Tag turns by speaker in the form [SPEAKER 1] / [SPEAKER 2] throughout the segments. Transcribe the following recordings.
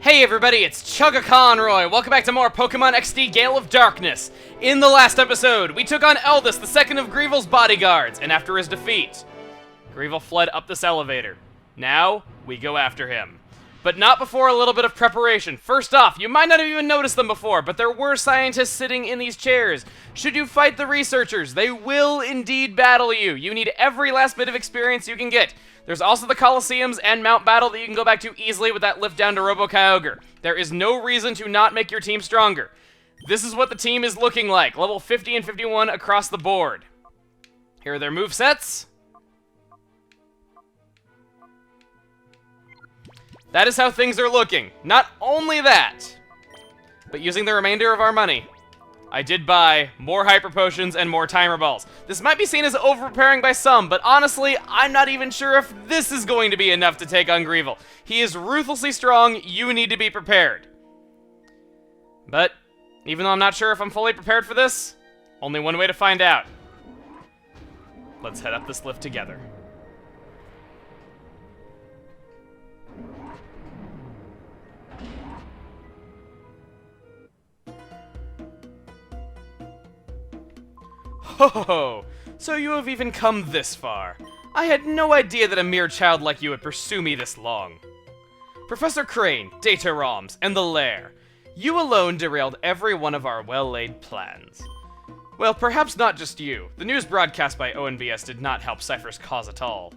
[SPEAKER 1] Hey everybody, it's Chuggaaconroy! Welcome back to more Pokemon XD Gale of Darkness! In the last episode, we took on Eldest, the second of Greevil's bodyguards, and after his defeat, Greevil fled up this elevator. Now, we go after him. But not before a little bit of preparation. First off, you might not have even noticed them before, but there were scientists sitting in these chairs. Should you fight the researchers, they will indeed battle you. You need every last bit of experience you can get. There's also the Colosseums and Mount Battle that you can go back to easily with that lift down to Robo-Kyogre. There is no reason to not make your team stronger. This is what the team is looking like. Level 50 and 51 across the board. Here are their movesets. That is how things are looking. Not only that, but using the remainder of our money, I did buy more Hyper Potions and more Timer Balls. This might be seen as over-preparing by some, but honestly, I'm not even sure if this is going to be enough to take on Greevil. He is ruthlessly strong, you need to be prepared. But, even though I'm not sure if I'm fully prepared for this, only one way to find out. Let's head up this lift together. Ho ho ho! So you have even come this far. I had no idea that a mere child like you would pursue me this long. Professor Crane, Data ROMs, and the Lair. You alone derailed every one of our well-laid plans. Well, perhaps not just you. The news broadcast by ONBS did not help Cypher's cause at all.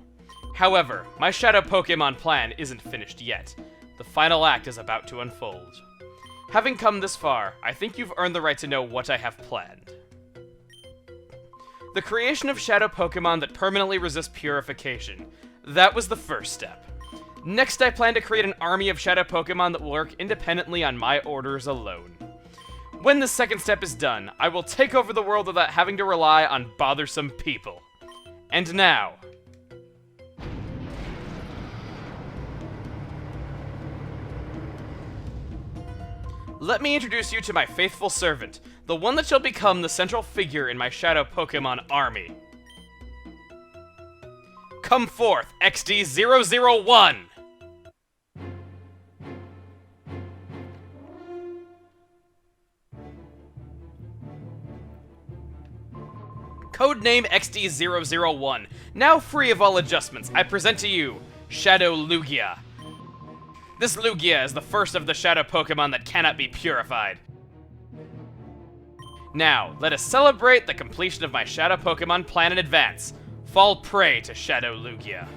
[SPEAKER 1] However, my Shadow Pokemon plan isn't finished yet. The final act is about to unfold. Having come this far, I think you've earned the right to know what I have planned. The creation of Shadow Pokemon that permanently resist purification. That was the first step. Next, I plan to create an army of Shadow Pokemon that will work independently on my orders alone. When the second step is done, I will take over the world without having to rely on bothersome people. And now... let me introduce you to my faithful servant, the one that shall become the central figure in my Shadow Pokemon army. Come forth, XD001! Codename XD001. Now free of all adjustments, I present to you Shadow Lugia. This Lugia is the first of the Shadow Pokemon that cannot be purified. Now, let us celebrate the completion of my Shadow Pokemon plan in advance. Fall prey to Shadow Lugia.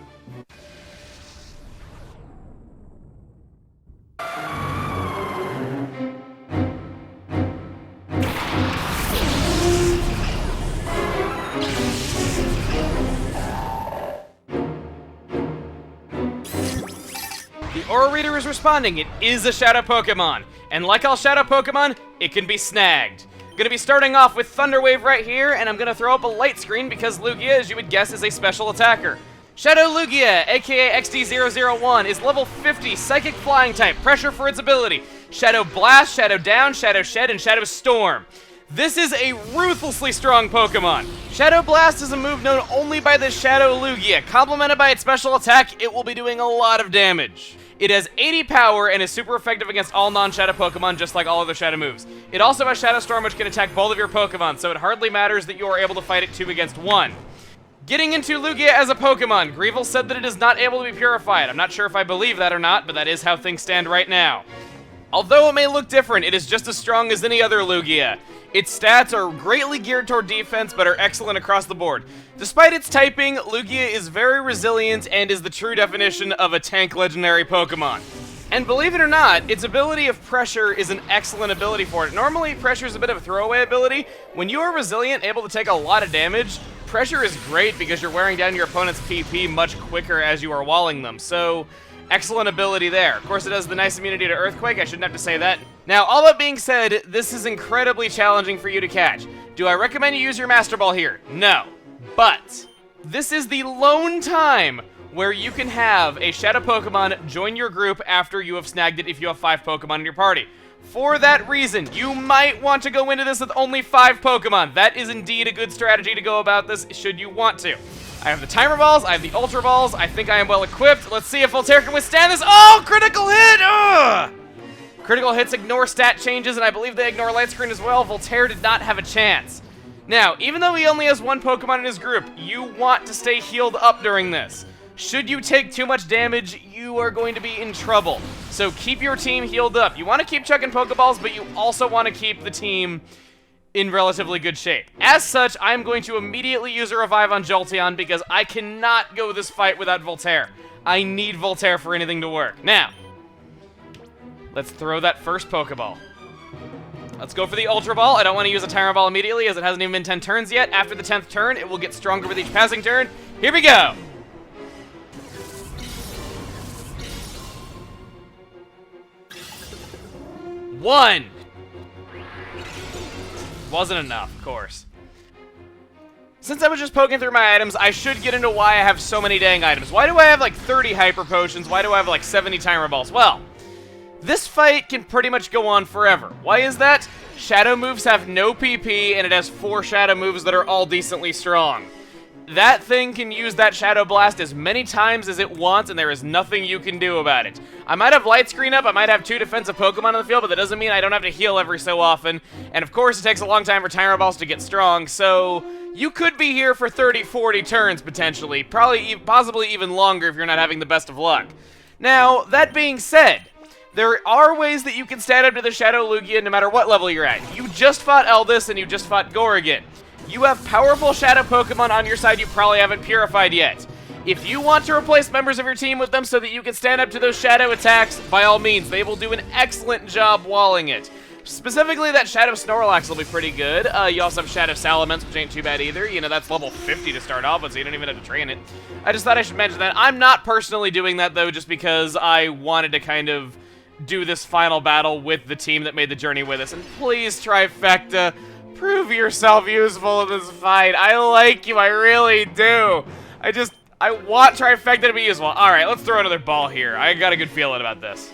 [SPEAKER 1] The Aura Reader is responding. It is a Shadow Pokemon. And like all Shadow Pokemon, it can be snagged. Gonna be starting off with Thunder Wave right here, and I'm gonna throw up a light screen because Lugia, as you would guess, is a special attacker. Shadow Lugia, aka XD001, is level 50, Psychic Flying type, pressure for its ability. Shadow Blast, Shadow Down, Shadow Shed, and Shadow Storm. This is a ruthlessly strong Pokemon. Shadow Blast is a move known only by the Shadow Lugia. Complemented by its special attack, it will be doing a lot of damage. It has 80 power and is super effective against all non-Shadow Pokemon, just like all other Shadow moves. It also has Shadow Storm, which can attack both of your Pokemon, so it hardly matters that you are able to fight it 2 against 1. Getting into Lugia as a Pokemon, Greevil said that it is not able to be purified. I'm not sure if I believe that or not, but that is how things stand right now. Although it may look different, it is just as strong as any other Lugia. Its stats are greatly geared toward defense, but are excellent across the board. Despite its typing, Lugia is very resilient and is the true definition of a tank legendary Pokemon. And believe it or not, its ability of pressure is an excellent ability for it. Normally, pressure is a bit of a throwaway ability. When you are resilient, able to take a lot of damage, pressure is great because you're wearing down your opponent's PP much quicker as you are walling them. So, excellent ability there. Of course, it has the nice immunity to Earthquake. I shouldn't have to say that. Now, all that being said, this is incredibly challenging for you to catch. Do I recommend you use your Master Ball here? No. But this is the lone time where you can have a Shadow Pokemon join your group after you have snagged it if you have 5 Pokemon in your party. For that reason, you might want to go into this with only 5 Pokemon. That is indeed a good strategy to go about this, should you want to. I have the Timer Balls, I have the Ultra Balls, I think I am well equipped. Let's see if Voltaire can withstand this. Oh, critical hit! Ugh! Critical hits ignore stat changes, and I believe they ignore light screen as well. Voltaire did not have a chance. Now, even though he only has one Pokemon in his group, you want to stay healed up during this. Should you take too much damage, you are going to be in trouble. So keep your team healed up. You want to keep chucking Pokeballs, but you also want to keep the team in relatively good shape. As such, I'm going to immediately use a Revive on Jolteon because I cannot go this fight without Voltaire. I need Voltaire for anything to work. Now, let's throw that first Pokeball. Let's go for the Ultra Ball. I don't want to use a Tyrant Ball immediately as it hasn't even been 10 turns yet. After the 10th turn, it will get stronger with each passing turn. Here we go! One! Wasn't enough, of course. Since I was just poking through my items, I should get into why I have so many dang items. Why do I have like 30 Hyper Potions? Why do I have like 70 Timer Balls? Well, this fight can pretty much go on forever. Why is that? Shadow moves have no PP, and it has 4 Shadow moves that are all decently strong. That thing can use that Shadow Blast as many times as it wants, and there is nothing you can do about it. I might have Light Screen up, I might have 2 defensive Pokemon on the field, but that doesn't mean I don't have to heal every so often. And of course, it takes a long time for Tyrant Balls to get strong, so you could be here for 30, 40 turns, potentially. Possibly even longer if you're not having the best of luck. Now, that being said, there are ways that you can stand up to the Shadow Lugia no matter what level you're at. You just fought Eldis, and you just fought Gorrigan. You have powerful Shadow Pokemon on your side you probably haven't purified yet. If you want to replace members of your team with them so that you can stand up to those Shadow attacks, by all means, they will do an excellent job walling it. Specifically, that Shadow Snorlax will be pretty good. You also have Shadow Salamence, which ain't too bad either. You know, that's level 50 to start off with, so you don't even have to train it. I just thought I should mention that. I'm not personally doing that, though, just because I wanted to kind of do this final battle with the team that made the journey with us. And please, Trifecta, prove yourself useful in this fight. I like you, I really do. I want Trifecta to be useful. Alright, let's throw another ball here. I got a good feeling about this.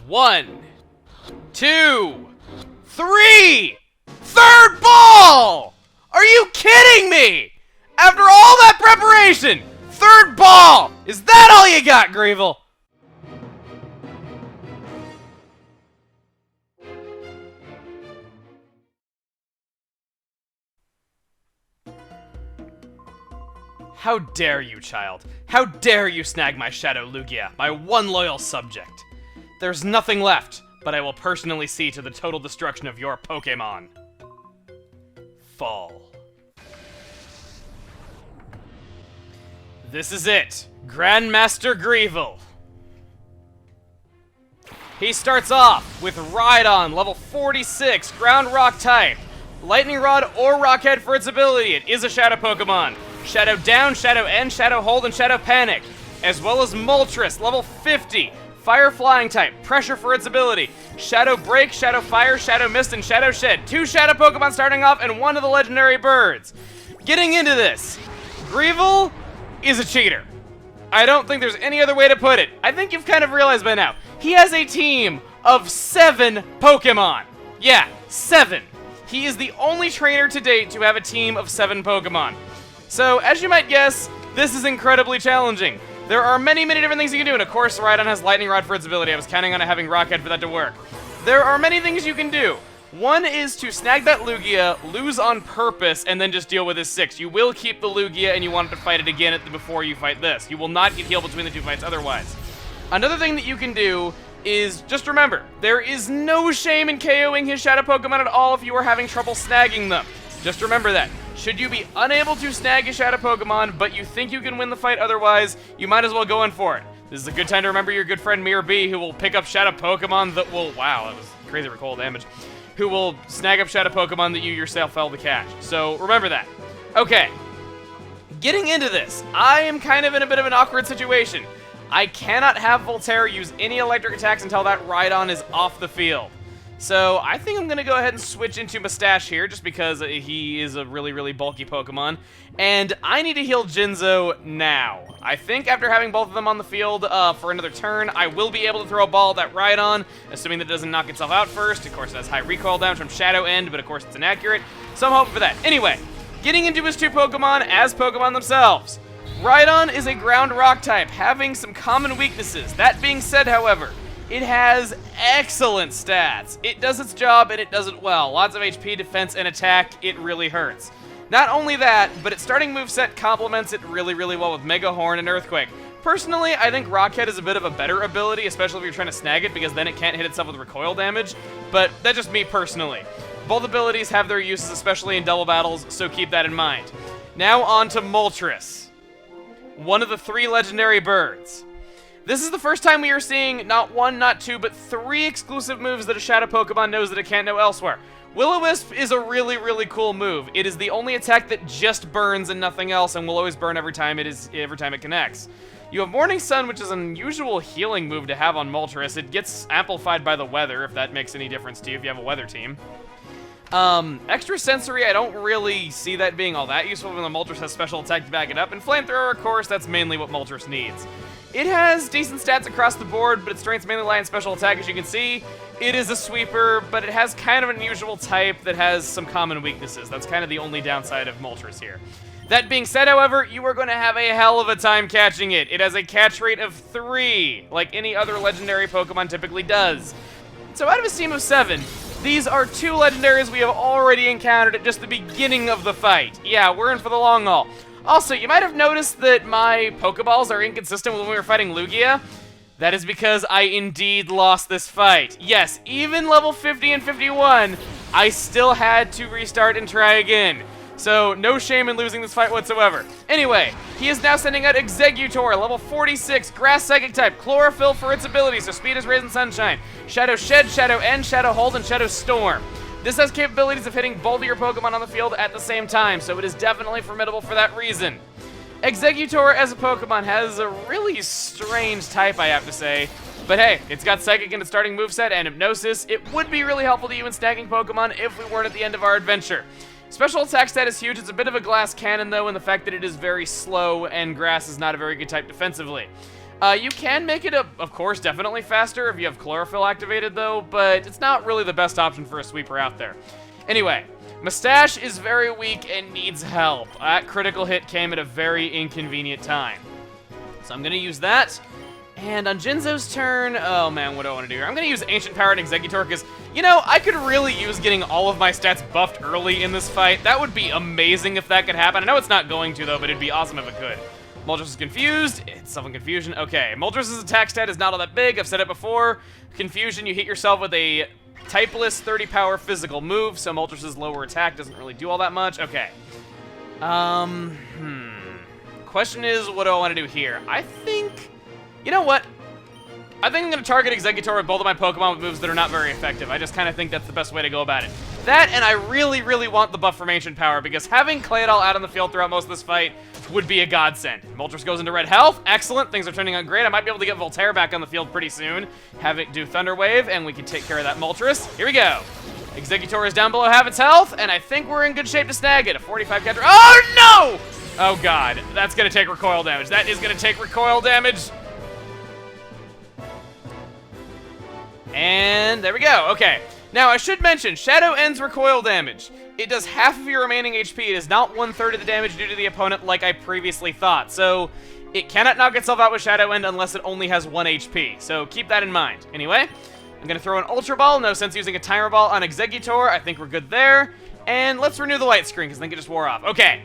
[SPEAKER 1] One, two, three! Third ball! Are you kidding me? After all that preparation, third ball! Is that all you got, Greevil? How dare you, child? How dare you snag my Shadow Lugia, my one loyal subject? There's nothing left, but I will personally see to the total destruction of your Pokémon. Fall. This is it, Grandmaster Greevil. He starts off with Rhydon, level 46, Ground Rock type. Lightning Rod or Rock Head for its ability. It is a Shadow Pokemon. Shadow Down, Shadow End, Shadow Hold, and Shadow Panic. As well as Moltres, level 50. Fire Flying type, Pressure for its ability. Shadow Break, Shadow Fire, Shadow Mist, and Shadow Shed. 2 Shadow Pokemon starting off, and 1 of the legendary birds. Getting into this, Greevil is a cheater. I don't think there's any other way to put it. I think you've kind of realized by now. He has a team of 7 Pokemon. Yeah, 7. He is the only trainer to date to have a team of 7 Pokemon. So, as you might guess, this is incredibly challenging. There are many, many different things you can do, and of course, Rhydon has Lightning Rod for its ability. I was counting on it having Rock Head for that to work. There are many things you can do. One is to snag that Lugia, lose on purpose, and then just deal with his 6. You will keep the Lugia, and you want to fight it again before you fight this. You will not get healed between the 2 fights otherwise. Another thing that you can do is, just remember, there is no shame in KOing his Shadow Pokemon at all if you are having trouble snagging them. Just remember that. Should you be unable to snag a Shadow Pokemon, but you think you can win the fight otherwise, you might as well go in for it. This is a good time to remember your good friend Mirror B, who will pick up Shadow Pokemon that will, wow, that was crazy recoil damage, who will snag up Shadow Pokemon that you yourself failed to catch. So remember that. Okay, getting into this, I am kind of in a bit of an awkward situation. I cannot have Voltaire use any electric attacks until that Rhydon is off the field. So I think I'm going to go ahead and switch into Mustache here, just because he is a really, really bulky Pokemon. And I need to heal Jinzo now. I think after having both of them on the field for another turn, I will be able to throw a ball at that Rhydon, assuming that it doesn't knock itself out first. Of course, it has high recoil damage from Shadow End, but of course it's inaccurate. So I'm hoping for that. Anyway, getting into his two Pokemon as Pokemon themselves. Rhydon is a ground rock type, having some common weaknesses. That being said, however, it has excellent stats. It does its job, and it does it well. Lots of HP, defense, and attack. It really hurts. Not only that, but its starting moveset complements it really, really well with Mega Horn and Earthquake. Personally, I think Rockhead is a bit of a better ability, especially if you're trying to snag it, because then it can't hit itself with recoil damage. But that's just me personally. Both abilities have their uses, especially in double battles, so keep that in mind. Now on to Moltres, one of the 3 legendary birds. This is the first time we are seeing not 1, not 2, but 3 exclusive moves that a Shadow Pokemon knows that it can't know elsewhere. Will-O-Wisp is a really, really cool move. It is the only attack that just burns and nothing else, and will always burn every time it connects. You have Morning Sun, which is an unusual healing move to have on Moltres. It gets amplified by the weather, if that makes any difference to you if you have a weather team. Extra Sensory, I don't really see that being all that useful when the Moltres has special attack to back it up, and Flamethrower, of course, that's mainly what Moltres needs. It has decent stats across the board, but its strengths mainly lie in special attack, as you can see. It is a sweeper, but it has kind of an unusual type that has some common weaknesses. That's kind of the only downside of Moltres here. That being said, however, you are going to have a hell of a time catching it. It has a catch rate of 3, like any other legendary Pokemon typically does. So out of a team of 7, these are 2 legendaries we have already encountered at just the beginning of the fight. Yeah, we're in for the long haul. Also, you might have noticed that my Pokeballs are inconsistent with when we were fighting Lugia. That is because I indeed lost this fight. Yes, even level 50 and 51, I still had to restart and try again. So, no shame in losing this fight whatsoever. Anyway, he is now sending out Exeggutor, level 46, Grass Psychic type, Chlorophyll for its ability, so speed is Rays and Sunshine, Shadow Shed, Shadow End, Shadow Hold, and Shadow Storm. This has capabilities of hitting both of your Pokemon on the field at the same time, so it is definitely formidable for that reason. Exeggutor as a Pokemon has a really strange type, I have to say. But hey, it's got Psychic in its starting moveset and Hypnosis. It would be really helpful to you in snagging Pokemon if we weren't at the end of our adventure. Special attack stat is huge. It's a bit of a glass cannon, though, in the fact that it is very slow, and Grass is not a very good type defensively. You can make it, of course, definitely faster if you have Chlorophyll activated, though, but it's not really the best option for a sweeper out there. Anyway, Mustache is very weak and needs help. That critical hit came at a very inconvenient time. So I'm going to use that. And on Jinzo's turn, oh man, what do I want to do here? I'm going to use Ancient Power and Exeggutor because, you know, I could really use getting all of my stats buffed early in this fight. That would be amazing if that could happen. I know it's not going to, though, but it'd be awesome if it could. Moltres is confused. It's Suffering Confusion. Okay, Moltres' attack stat is not all that big. I've said it before. Confusion, you hit yourself with a typeless 30 power physical move, so Moltres' lower attack doesn't really do all that much. Okay. Question is, what do I want to do here? I think... You know what? I think I'm going to target Exeggutor with both of my Pokemon with moves that are not very effective. I just kind of think that's the best way to go about it. That, and I really, really want the buff from Ancient Power, because having Claydol out on the field throughout most of this fight would be a godsend. Moltres goes into red health. Excellent. Things are turning out great. I might be able to get Voltaire back on the field pretty soon. Have it do Thunder Wave, and we can take care of that Moltres. Here we go. Exeggutor is down below half its health, and I think we're in good shape to snag it. A 45 counter. Oh, no! Oh, God. That's going to take recoil damage. That is going to take recoil damage. And there we go. Okay. Now, I should mention, Shadow End's recoil damage. It does half of your remaining HP. It is not 1/3 of the damage due to the opponent like I previously thought. So, it cannot knock itself out with Shadow End unless it only has 1 HP. So, keep that in mind. Anyway, I'm going to throw an Ultra Ball. No sense using a Timer Ball on Exeggutor. I think we're good there. And let's renew the light screen because I think it just wore off. Okay.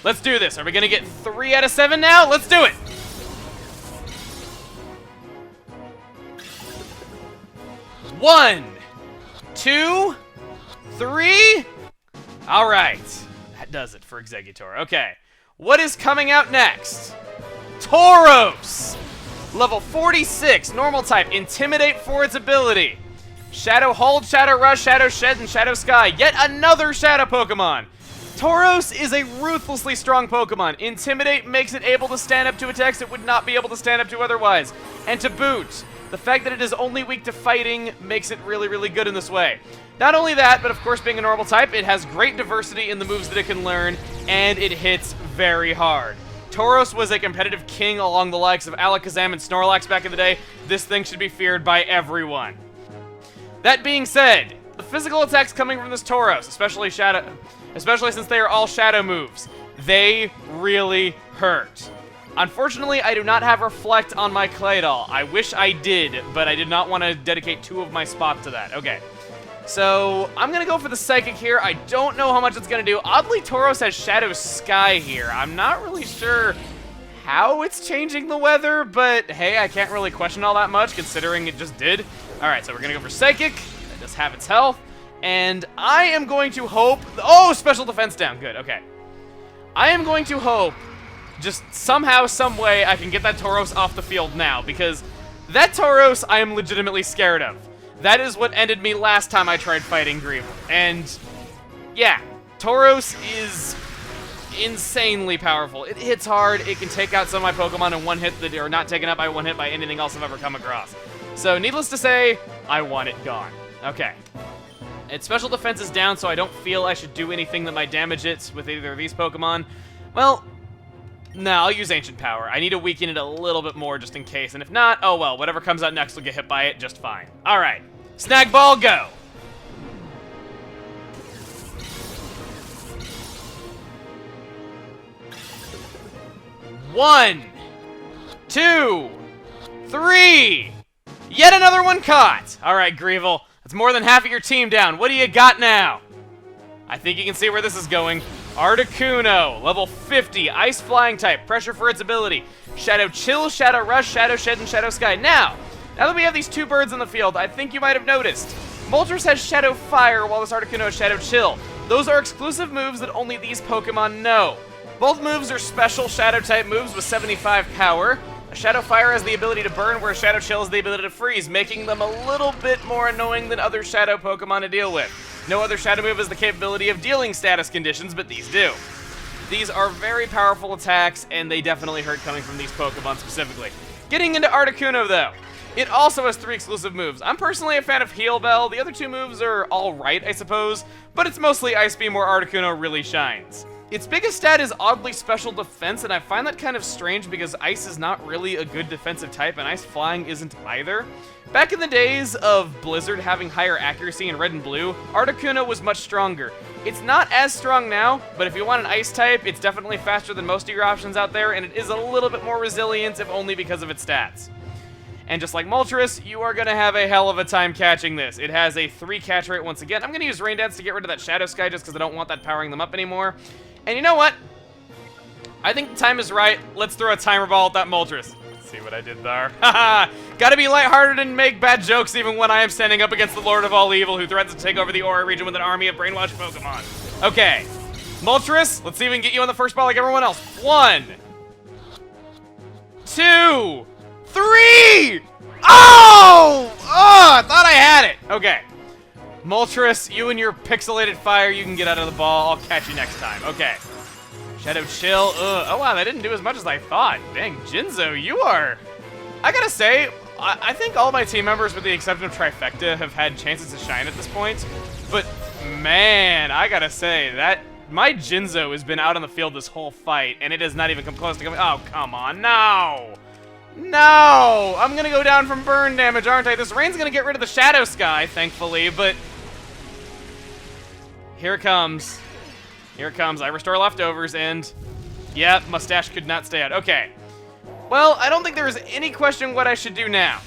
[SPEAKER 1] Let's do this. Are we going to get 3 out of 7 now? Let's do it. 1, 2, 3. All right. That does it for Exeggutor. Okay. What is coming out next? Tauros. Level 46. Normal type. Intimidate for its ability. Shadow Hold, Shadow Rush, Shadow Shed, and Shadow Sky. Yet another Shadow Pokemon. Tauros is a ruthlessly strong Pokemon. Intimidate makes it able to stand up to attacks it would not be able to stand up to otherwise. And to boot, The fact that it is only weak to fighting makes it really, really good in this way. Not only that, but of course being a normal type, it has great diversity in the moves that it can learn, and it hits very hard. Tauros was a competitive king along the likes of Alakazam and Snorlax back in the day. This thing should be feared by everyone. That being said, the physical attacks coming from this Tauros, especially since they are all shadow moves, they really hurt. Unfortunately, I do not have Reflect on my Claydol. I wish I did, but I did not want to dedicate 2 of my spots to that. Okay. So, I'm going to go for the Psychic here. I don't know how much it's going to do. Oddly, Tauros has Shadow Sky here. I'm not really sure how it's changing the weather, but hey, I can't really question all that much, considering it just did. Alright, so we're going to go for Psychic. That does have its health. And I am going to hope... Oh, special defense down. Good, okay. I am going to hope just somehow, some way, I can get that Tauros off the field now, because that Tauros I am legitimately scared of. That is what ended me last time I tried fighting Gale. And, yeah, Tauros is insanely powerful. It hits hard, it can take out some of my Pokemon in one hit that are not taken out by one hit by anything else I've ever come across. So, needless to say, I want it gone. Okay. Its special defense is down, so I don't feel I should do anything that might damage it with either of these Pokemon. Well, no, I'll use Ancient Power. I need to weaken it a little bit more just in case, and if not, oh well, whatever comes out next will get hit by it just fine. Alright, Snag Ball, go! One, 2, 3! Yet another one caught! Alright, Greevil, that's more than half of your team down. What do you got now? I think you can see where this is going. Articuno, level 50, Ice Flying type, pressure for its ability. Shadow Chill, Shadow Rush, Shadow Shed, and Shadow Sky. Now that we have these 2 birds in the field, I think you might have noticed. Moltres has Shadow Fire, while this Articuno has Shadow Chill. Those are exclusive moves that only these Pokemon know. Both moves are special Shadow-type moves with 75 power. A Shadow Fire has the ability to burn, whereas Shadow Chill has the ability to freeze, making them a little bit more annoying than other Shadow Pokemon to deal with. No other Shadow move has the capability of dealing status conditions, but these do. These are very powerful attacks, and they definitely hurt coming from these Pokemon specifically. Getting into Articuno, though. It also has 3 exclusive moves. I'm personally a fan of Heal Bell. The other 2 moves are alright, I suppose, but it's mostly Ice Beam where Articuno really shines. Its biggest stat is oddly special defense, and I find that kind of strange because Ice is not really a good defensive type, and Ice Flying isn't either. Back in the days of Blizzard having higher accuracy in Red and Blue, Articuno was much stronger. It's not as strong now, but if you want an Ice type, it's definitely faster than most of your options out there, and it is a little bit more resilient, if only because of its stats. And just like Moltres, you are going to have a hell of a time catching this. It has a 3 catch rate once again. I'm going to use Rain Dance to get rid of that Shadow Sky just because I don't want that powering them up anymore. And you know what? I think the time is right. Let's throw a Timer Ball at that Moltres. See what I did there? Haha! Gotta be lighthearted and make bad jokes even when I am standing up against the Lord of all Evil who threatens to take over the Aura region with an army of brainwashed Pokemon. Okay. Moltres, let's see if we can get you on the first ball like everyone else. 1, 2, 3! Oh! Oh, I thought I had it. Okay. Moltres, you and your pixelated fire, you can get out of the ball. I'll catch you next time. Okay. Shadow Chill. Ugh. Oh, wow, that didn't do as much as I thought. Dang, Jinzo, you are... I gotta say, I think all my team members, with the exception of Trifecta, have had chances to shine at this point. But, man, I gotta say, that... My Jinzo has been out on the field this whole fight, and it has not even come close to coming... Oh, come on, no! No! I'm gonna go down from burn damage, aren't I? This rain's gonna get rid of the Shadow Sky, thankfully, but... Here it comes. Here it comes. I restore leftovers, and... yeah, Mustache could not stay out. Okay. Well, I don't think there is any question what I should do now.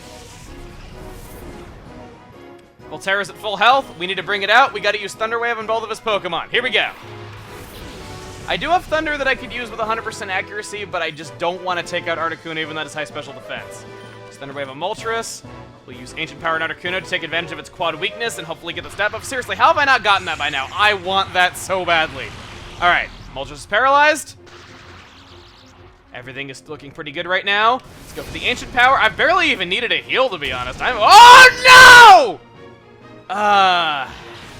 [SPEAKER 1] Volterra's at full health. We need to bring it out. We gotta use Thunder Wave on both of his Pokemon. Here we go. I do have Thunder that I could use with 100% accuracy, but I just don't want to take out Articuno even though it has high special defense. Just Thunder Wave on Moltres. We'll use Ancient Power on Articuno to take advantage of its quad weakness and hopefully get the step up. Seriously, how have I not gotten that by now? I want that so badly. Alright, Moltres is paralyzed. Everything is looking pretty good right now. Let's go for the Ancient Power. I barely even needed a heal, to be honest. Oh, no!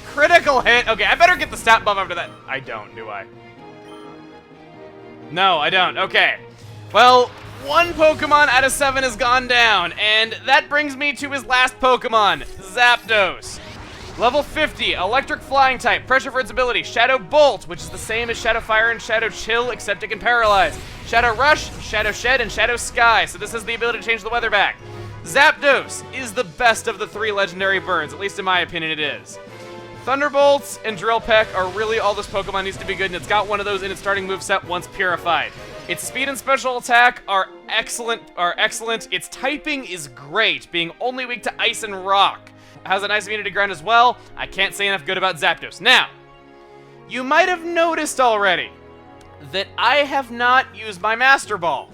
[SPEAKER 1] Critical hit. Okay, I better get the stat buff after that. I don't, do I? No, I don't. Okay. Well, one Pokemon out of 7 has gone down, and that brings me to his last Pokemon, Zapdos. Level 50, Electric Flying type, pressure for its ability, Shadow Bolt, which is the same as Shadow Fire and Shadow Chill, except it can paralyze. Shadow Rush, Shadow Shed, and Shadow Sky, so this has the ability to change the weather back. Zapdos is the best of the 3 legendary birds, at least in my opinion it is. Thunderbolts and Drill Peck are really all this Pokemon needs to be good, and it's got one of those in its starting moveset once purified. Its speed and special attack are excellent. Its typing is great, being only weak to ice and rock. It has a nice immunity ground as well. I can't say enough good about Zapdos. Now, you might have noticed already that I have not used my Master Ball.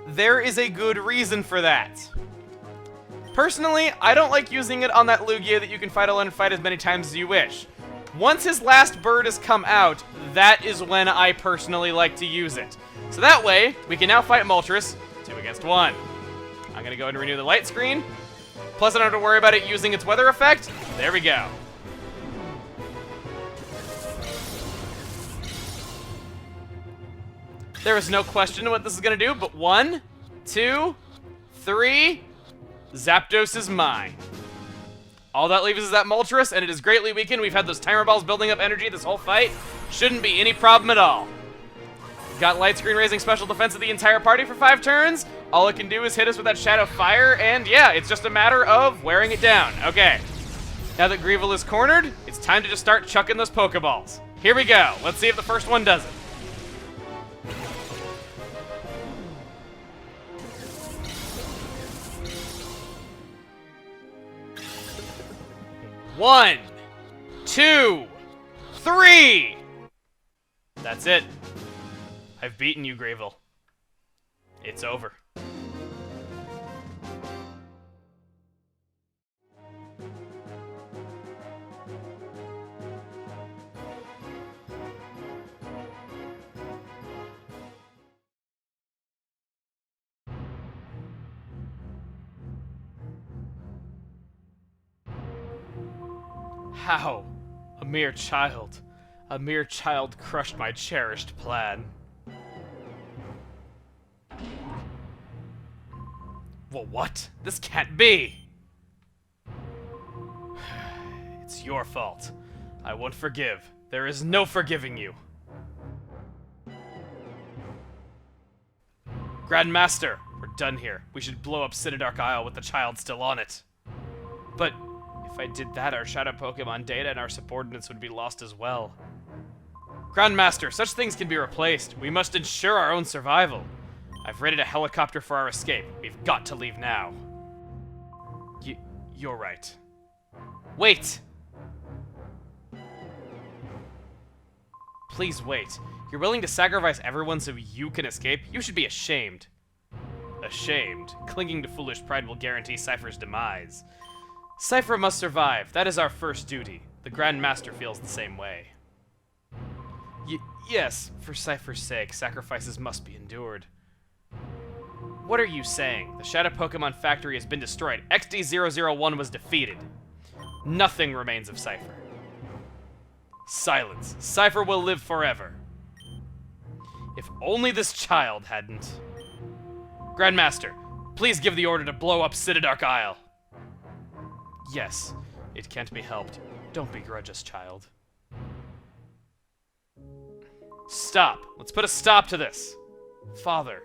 [SPEAKER 1] There is a good reason for that. Personally, I don't like using it on that Lugia that you can fight alone and fight as many times as you wish. Once his last bird has come out, that is when I personally like to use it. So that way, we can now fight Moltres 2 against 1. I'm gonna go ahead and renew the light screen. Plus I don't have to worry about it using its weather effect. There we go. There is no question what this is gonna do, but 1, 2, 3, Zapdos is mine. All that leaves is that Moltres, and it is greatly weakened. We've had those timer balls building up energy this whole fight. Shouldn't be any problem at all. Got light screen raising special defense of the entire party for 5 turns. All it can do is hit us with that Shadow Fire, and yeah, it's just a matter of wearing it down. Okay. Now that Greevil is cornered, it's time to just start chucking those Pokeballs. Here we go. Let's see if the first one does it. One, 2, 3. That's it. I've beaten you, Greevil. It's over. How? A mere child. A mere child crushed my cherished plan. Well, what? This can't be! It's your fault. I won't forgive. There is no forgiving you. Grandmaster, we're done here. We should blow up Citadark Isle with the child still on it. But if I did that, our Shadow Pokemon data and our subordinates would be lost as well. Grandmaster, such things can be replaced. We must ensure our own survival. I've rated a helicopter for our escape. We've got to leave now. You're right. Wait! Please wait. You're willing to sacrifice everyone so you can escape? You should be ashamed. Ashamed? Clinging to foolish pride will guarantee Cypher's demise. Cypher must survive. That is our first duty. The Grand Master feels the same way. Yes, for Cypher's sake, sacrifices must be endured. What are you saying? The Shadow Pokemon Factory has been destroyed. XD001 was defeated. Nothing remains of Cypher. Silence. Cypher will live forever. If only this child hadn't... Grandmaster, please give the order to blow up Citadark Isle. Yes, it can't be helped. Don't begrudge us, child. Stop. Let's put a stop to this. Father.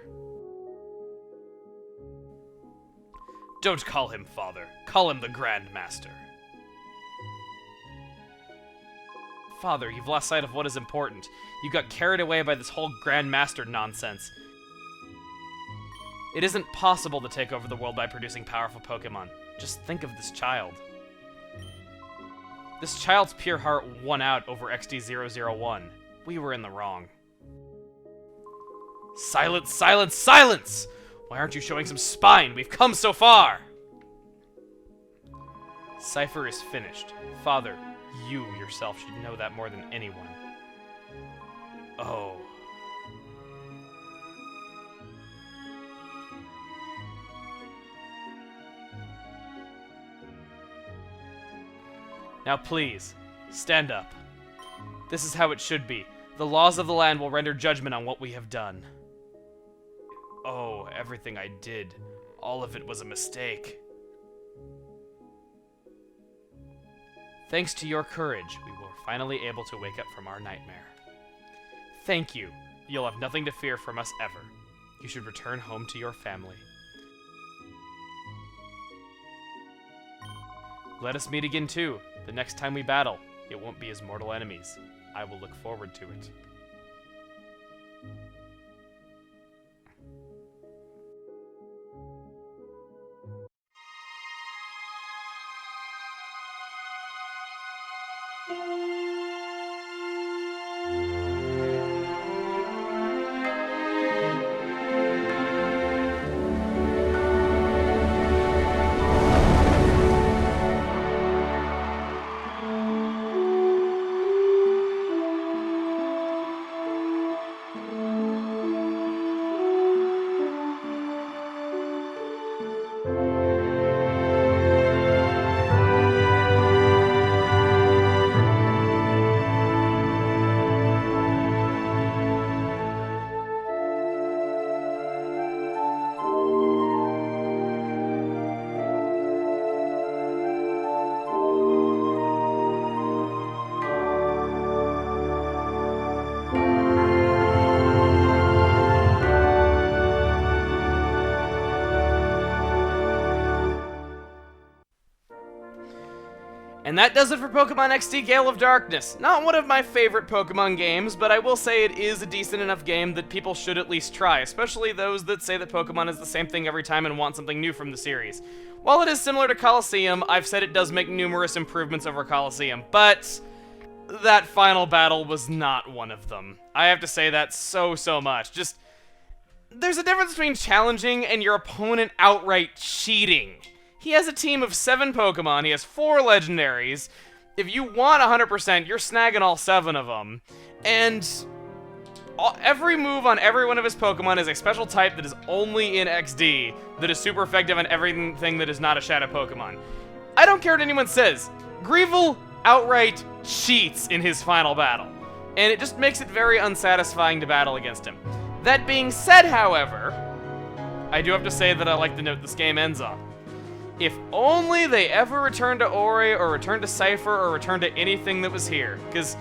[SPEAKER 1] Don't call him father. Call him the Grand Master. Father, you've lost sight of what is important. You got carried away by this whole Grand Master nonsense. It isn't possible to take over the world by producing powerful Pokemon. Just think of this child. This child's pure heart won out over XD001. We were in the wrong. Silence, silence, silence! Why aren't you showing some spine? We've come so far! Cypher is finished. Father, you yourself should know that more than anyone. Oh. Now please, stand up. This is how it should be. The laws of the land will render judgment on what we have done. everything I did. All of it was a mistake. Thanks to your courage, we were finally able to wake up from our nightmare. Thank you. You'll have nothing to fear from us ever. You should return home to your family. Let us meet again too. The next time we battle, it won't be as mortal enemies. I will look forward to it. And that does it for Pokemon XD Gale of Darkness. Not one of my favorite Pokemon games, but I will say it is a decent enough game that people should at least try, especially those that say that Pokemon is the same thing every time and want something new from the series. While it is similar to Colosseum, I've said it does make numerous improvements over Colosseum, but that final battle was not one of them. I have to say that so much. Just, there's a difference between challenging and your opponent outright cheating. He has a team of 7 Pokemon, he has 4 legendaries. If you want 100%, you're snagging all 7 of them. And every move on every one of his Pokemon is a special type that is only in XD, that is super effective on everything that is not a Shadow Pokemon. I don't care what anyone says. Greevil outright cheats in his final battle, and it just makes it very unsatisfying to battle against him. That being said, however, I do have to say that I like the note this game ends on. If only they ever return to Ori, or return to Cypher, or return to anything that was here. Because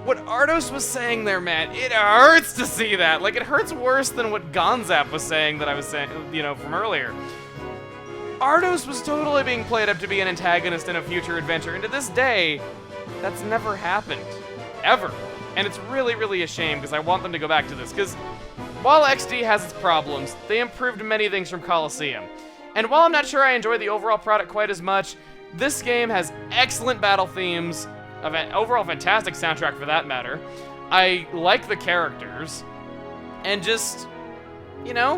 [SPEAKER 1] what Ardos was saying there, man, it hurts to see that. Like, it hurts worse than what Gonzap was saying that I was saying, you know, from earlier. Ardos was totally being played up to be an antagonist in a future adventure, and to this day, that's never happened. Ever. And it's really a shame, because I want them to go back to this. Because while XD has its problems, they improved many things from Colosseum. And while I'm not sure I enjoy the overall product quite as much, this game has excellent battle themes, an overall fantastic soundtrack for that matter. I like the characters, and just, you know,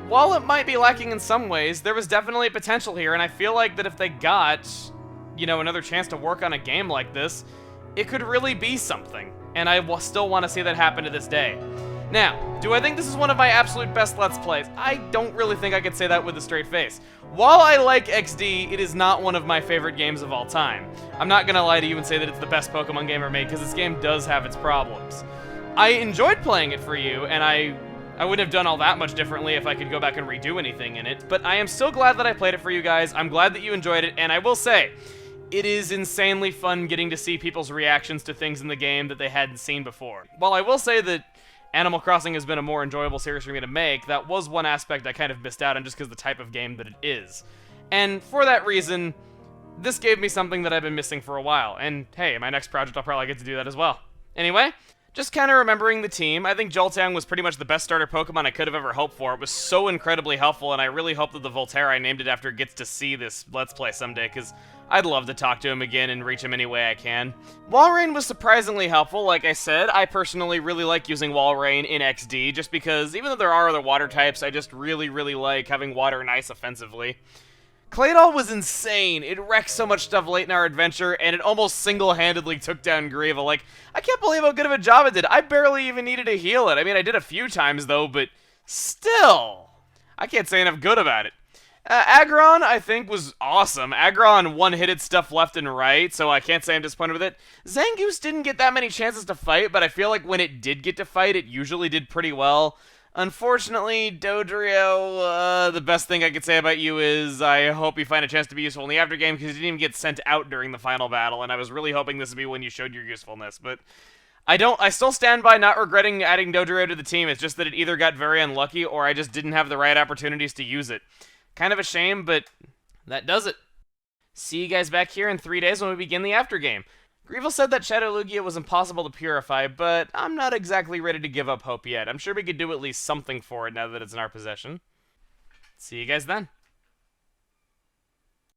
[SPEAKER 1] while it might be lacking in some ways, there was definitely potential here, and I feel like that if they got, you know, another chance to work on a game like this, it could really be something, and I still want to see that happen to this day. Now, do I think this is one of my absolute best Let's Plays? I don't really think I could say that with a straight face. While I like XD, it is not one of my favorite games of all time. I'm not gonna lie to you and say that it's the best Pokemon game ever made, because this game does have its problems. I enjoyed playing it for you, and I wouldn't have done all that much differently if I could go back and redo anything in it, but I am still glad that I played it for you guys. I'm glad that you enjoyed it, and I will say, it is insanely fun getting to see people's reactions to things in the game that they hadn't seen before. While I will say that Animal Crossing has been a more enjoyable series for me to make, that was one aspect I kind of missed out on just because of the type of game that it is. And for that reason, this gave me something that I've been missing for a while. And hey, in my next project I'll probably get to do that as well. Anyway, just kind of remembering the team, I think Jolteon was pretty much the best starter Pokemon I could have ever hoped for. It was so incredibly helpful, and I really hope that the Volterra I named it after gets to see this Let's Play someday, because I'd love to talk to him again and reach him any way I can. Walrein was surprisingly helpful, like I said. I personally really like using Walrein in XD, just because even though there are other water types, I just really like having water and ice offensively. Claydol was insane. It wrecked so much stuff late in our adventure, and it almost single-handedly took down Greevil. Like, I can't believe how good of a job it did. I barely even needed to heal it. I mean, I did a few times, though, but still, I can't say enough good about it. Aggron, I think, was awesome. Aggron one-hitted stuff left and right, so I can't say I'm disappointed with it. Zangoose didn't get that many chances to fight, but I feel like when it did get to fight, it usually did pretty well. Unfortunately, Dodrio, the best thing I could say about you is I hope you find a chance to be useful in the aftergame, because you didn't even get sent out during the final battle, and I was really hoping this would be when you showed your usefulness, but I still stand by not regretting adding Dodrio to the team. It's just that it either got very unlucky or I just didn't have the right opportunities to use it. Kind of a shame, but that does it. See you guys back here in 3 days when we begin the aftergame. Greevil said that Shadow Lugia was impossible to purify, but I'm not exactly ready to give up hope yet. I'm sure we could do at least something for it now that it's in our possession. See you guys then.